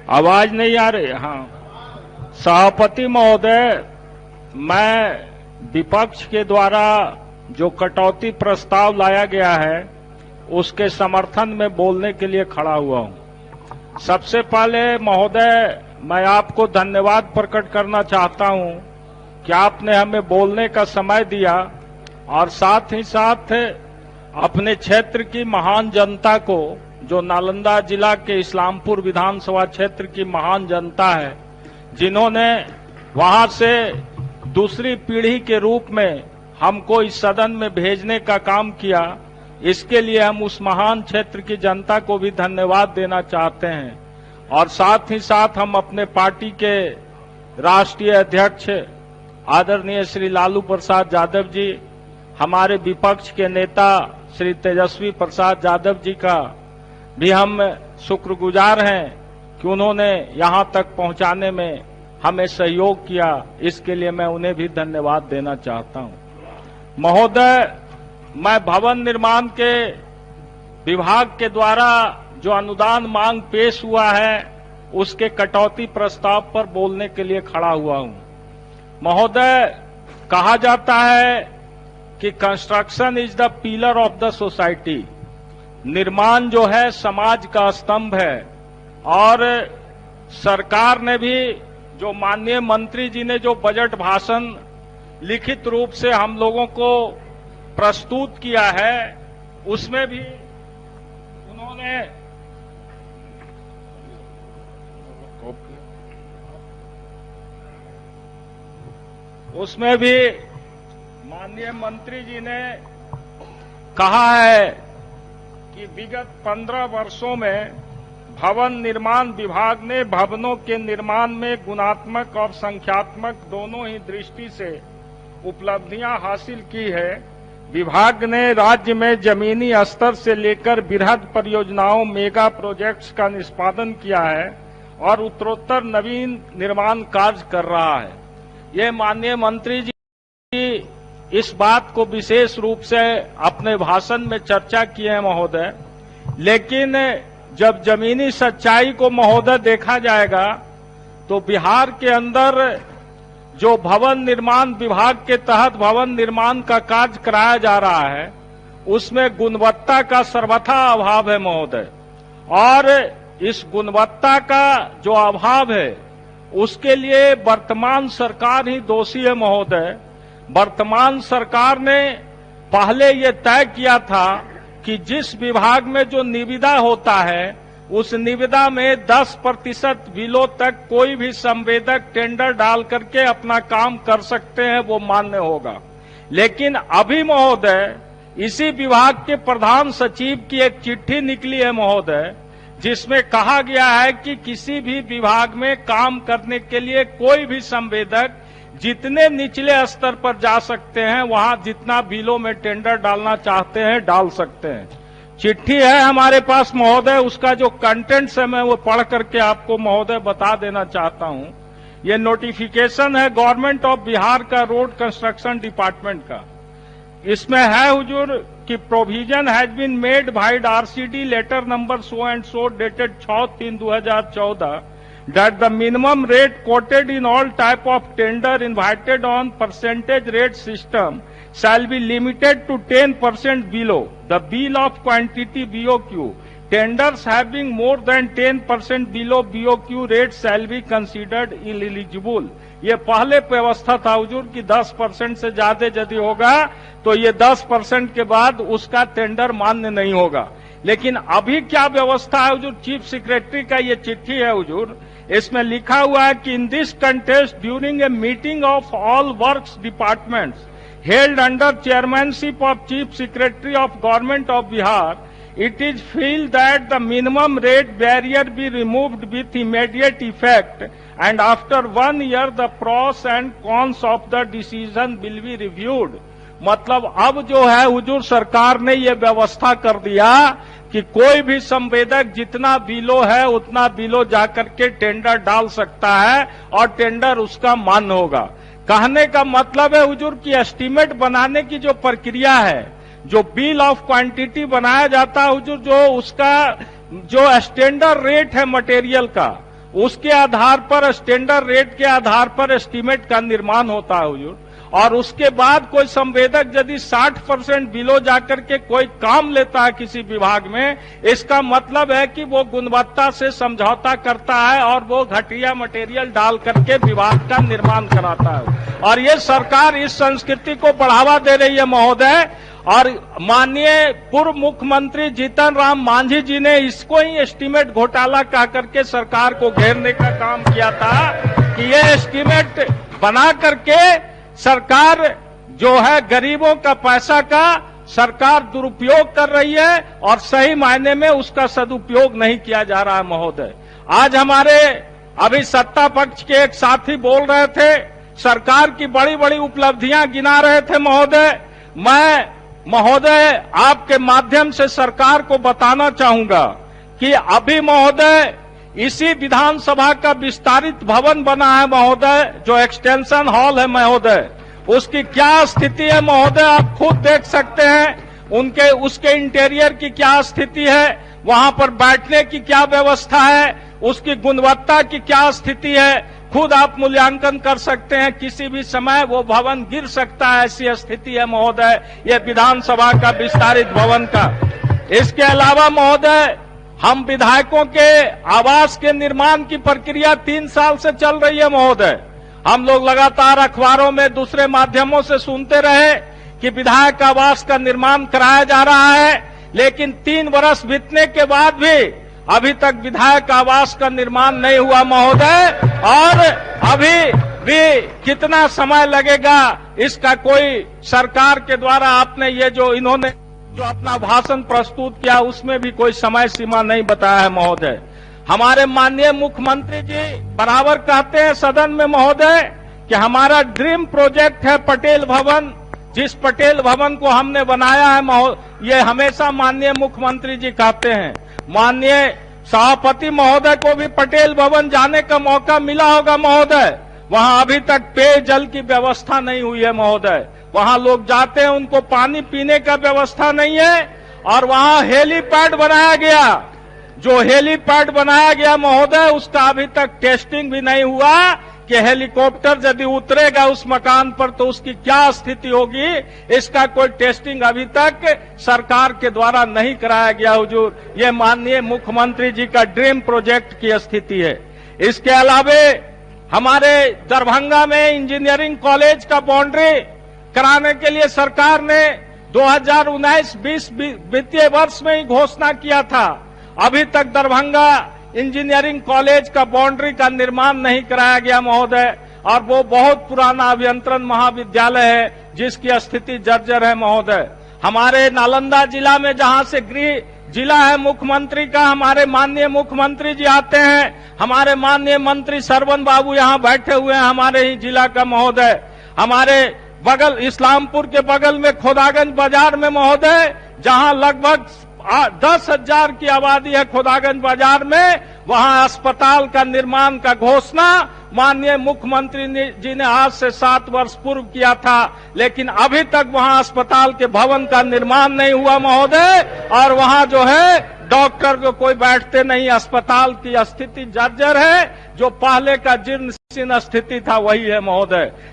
आवाज नहीं आ रही। हाँ, सभापति महोदय, मैं विपक्ष के द्वारा जो कटौती प्रस्ताव लाया गया है उसके समर्थन में बोलने के लिए खड़ा हुआ हूं। सबसे पहले महोदय, मैं आपको धन्यवाद प्रकट करना चाहता हूं कि आपने हमें बोलने का समय दिया और साथ ही साथ अपने क्षेत्र की महान जनता को, जो नालंदा जिला के इस्लामपुर विधानसभा क्षेत्र की महान जनता है, जिन्होंने वहां से दूसरी पीढ़ी के रूप में हमको इस सदन में भेजने का काम किया, इसके लिए हम उस महान क्षेत्र की जनता को भी धन्यवाद देना चाहते हैं। और साथ ही साथ हम अपने पार्टी के राष्ट्रीय अध्यक्ष आदरणीय श्री लालू प्रसाद यादव जी, हमारे विपक्ष के नेता श्री तेजस्वी प्रसाद यादव जी का भी हम शुक्रगुजार हैं कि उन्होंने यहां तक पहुंचाने में हमें सहयोग किया। इसके लिए मैं उन्हें भी धन्यवाद देना चाहता हूं। महोदय, मैं भवन निर्माण के विभाग के द्वारा जो अनुदान मांग पेश हुआ है उसके कटौती प्रस्ताव पर बोलने के लिए खड़ा हुआ हूं। महोदय, कहा जाता है कि construction is the pillar of the society. निर्माण जो है समाज का स्तंभ है और सरकार ने भी, जो माननीय मंत्री जी ने जो बजट भाषण लिखित रूप से हम लोगों को प्रस्तुत किया है, उसमें भी माननीय मंत्री जी ने कहा है कि विगत 15 वर्षों में भवन निर्माण विभाग ने भवनों के निर्माण में गुणात्मक और संख्यात्मक दोनों ही दृष्टि से उपलब्धियां हासिल की है। विभाग ने राज्य में जमीनी स्तर से लेकर बृहद परियोजनाओं, मेगा प्रोजेक्ट्स का निष्पादन किया है और उत्तरोत्तर नवीन निर्माण कार्य कर रहा है। ये माननीय मंत्री जी इस बात को विशेष रूप से अपने भाषण में चर्चा किए हैं महोदय, लेकिन जब जमीनी सच्चाई को महोदय देखा जाएगा तो बिहार के अंदर जो भवन निर्माण विभाग के तहत भवन निर्माण का कार्य कराया जा रहा है उसमें गुणवत्ता का सर्वथा अभाव है महोदय। और इस गुणवत्ता का जो अभाव है उसके लिए वर्तमान सरकार ही दोषी है महोदय। वर्तमान सरकार ने पहले ये तय किया था कि जिस विभाग में जो निविदा होता है उस निविदा में 10% बिलो तक कोई भी संवेदक टेंडर डाल करके अपना काम कर सकते हैं, वो मान्य होगा। लेकिन अभी महोदय इसी विभाग के प्रधान सचिव की एक चिट्ठी निकली है महोदय, जिसमें कहा गया है कि किसी भी विभाग में काम करने के लिए कोई भी संवेदक जितने निचले स्तर पर जा सकते हैं, वहां जितना बिलों में टेंडर डालना चाहते हैं डाल सकते हैं। चिट्ठी है हमारे पास महोदय, उसका जो कंटेंट्स है मैं वो पढ़ करके आपको महोदय बता देना चाहता हूं। ये नोटिफिकेशन है गवर्नमेंट ऑफ बिहार का रोड कंस्ट्रक्शन डिपार्टमेंट का। इसमें है हुजूर कि provision has been made by RCD letter number so and so dated 6/3/2014 that the minimum rate quoted in all type of tender invited on percentage rate system shall be limited to 10% below the bill of quantity BOQ. Tenders having more than 10% below BOQ rate shall be considered ineligible. ये पहले व्यवस्था था हुजूर कि 10% से ज्यादा यदि होगा तो ये 10% के बाद उसका टेंडर मान्य नहीं होगा। लेकिन अभी क्या व्यवस्था है हुजूर, चीफ सेक्रेटरी का ये चिट्ठी है हुजूर, इसमें लिखा हुआ है कि in this contest during a meeting of all works departments held under chairmanship of chief secretary of government of Bihar, it is feel that the minimum rate barrier be removed with immediate effect and after 1 year the pros and cons of the decision will be reviewed. मतलब अब जो है हुजूर सरकार ने ये व्यवस्था कर दिया कि कोई भी संवेदक जितना बिलो है उतना बिलो जाकर के टेंडर डाल सकता है और टेंडर उसका मान्य होगा। कहने का मतलब है हुजूर कि एस्टीमेट बनाने की जो प्रक्रिया है, जो बिल ऑफ क्वांटिटी बनाया जाता है हुजूर, जो उसका जो स्टैंडर्ड रेट है मटेरियल का, उसके आधार पर स्टैंडर्ड रेट के आधार पर एस्टीमेट का निर्माण होता है हुजूर। और उसके बाद कोई संवेदक यदि 60% बिलो जाकर के कोई काम लेता है किसी विभाग में, इसका मतलब है कि वो गुणवत्ता से समझौता करता है और वो घटिया मटेरियल डाल करके विभाग का निर्माण कराता है। और ये सरकार इस संस्कृति को बढ़ावा दे रही है महोदय। और माननीय पूर्व मुख्यमंत्री जीतन राम मांझी जी ने इसको ही एस्टीमेट घोटाला कह करके सरकार को घेरने का काम किया था कि ये एस्टीमेट बना करके सरकार जो है गरीबों का पैसा का सरकार दुरुपयोग कर रही है और सही मायने में उसका सदुपयोग नहीं किया जा रहा है महोदय। आज हमारे अभी सत्ता पक्ष के एक साथी बोल रहे थे, सरकार की बड़ी बड़ी उपलब्धियां गिना रहे थे महोदय। मैं महोदय आपके माध्यम से सरकार को बताना चाहूंगा कि अभी महोदय इसी विधानसभा का विस्तारित भवन बना है महोदय, जो एक्सटेंशन हॉल है महोदय, उसकी क्या स्थिति है महोदय आप खुद देख सकते हैं। उसके इंटीरियर की क्या स्थिति है, वहां पर बैठने की क्या व्यवस्था है, उसकी गुणवत्ता की क्या स्थिति है, खुद आप मूल्यांकन कर सकते हैं। किसी भी समय वो भवन गिर सकता है, ऐसी स्थिति है महोदय ये विधानसभा का विस्तारित भवन का। इसके अलावा महोदय हम विधायकों के आवास के निर्माण की प्रक्रिया 3 साल से चल रही है महोदय। हम लोग लगातार अखबारों में दूसरे माध्यमों से सुनते रहे कि विधायक आवास का निर्माण कराया जा रहा है, लेकिन 3 वर्ष बीतने के बाद भी अभी तक विधायक आवास का निर्माण नहीं हुआ महोदय। और अभी भी कितना समय लगेगा इसका कोई सरकार के द्वारा आपने ये जो इन्होंने जो अपना भाषण प्रस्तुत किया उसमें भी कोई समय सीमा नहीं बताया है महोदय। हमारे माननीय मुख्यमंत्री जी बराबर कहते हैं सदन में महोदय कि हमारा ड्रीम प्रोजेक्ट है पटेल भवन। जिस पटेल भवन को हमने बनाया है ये हमेशा माननीय मुख्यमंत्री जी कहते हैं। माननीय सभापति महोदय को भी पटेल भवन जाने का मौका मिला होगा महोदय। वहां अभी तक पेयजल की व्यवस्था नहीं हुई है महोदय। वहां लोग जाते हैं, उनको पानी पीने का व्यवस्था नहीं है। और वहां हेलीपैड बनाया गया, जो हेलीपैड बनाया गया महोदय उसका अभी तक टेस्टिंग भी नहीं हुआ कि हेलीकॉप्टर यदि उतरेगा उस मकान पर तो उसकी क्या स्थिति होगी, इसका कोई टेस्टिंग अभी तक सरकार के द्वारा नहीं कराया गया हुजूर। ये माननीय मुख्यमंत्री जी का ड्रीम प्रोजेक्ट की स्थिति है। इसके अलावा हमारे दरभंगा में इंजीनियरिंग कॉलेज का बाउंड्री कराने के लिए सरकार ने 2019-20 वित्तीय वर्ष में ही घोषणा किया था। अभी तक दरभंगा इंजीनियरिंग कॉलेज का बाउंड्री का निर्माण नहीं कराया गया महोदय। और वो बहुत पुराना अभियंत्रण महाविद्यालय है जिसकी स्थिति जर्जर है महोदय। हमारे नालंदा जिला में जहां से गृह जिला है मुख्यमंत्री का, हमारे माननीय मुख्यमंत्री जी आते हैं। हमारे माननीय मंत्री सरवन बाबू यहाँ बैठे हुए हैं हमारे ही जिला का महोदय। हमारे बगल इस्लामपुर के बगल में खोदागंज बाजार में महोदय, जहां लगभग 10,000 की आबादी है खोदागंज बाजार में, वहां अस्पताल का निर्माण का घोषणा माननीय मुख्यमंत्री जी ने आज से 7 वर्ष पूर्व किया था, लेकिन अभी तक वहां अस्पताल के भवन का निर्माण नहीं हुआ महोदय। और वहां जो है डॉक्टर जो कोई बैठते नहीं, अस्पताल की स्थिति जर्जर है, जो पहले का जीर्ण शीर्ण स्थिति था वही है महोदय।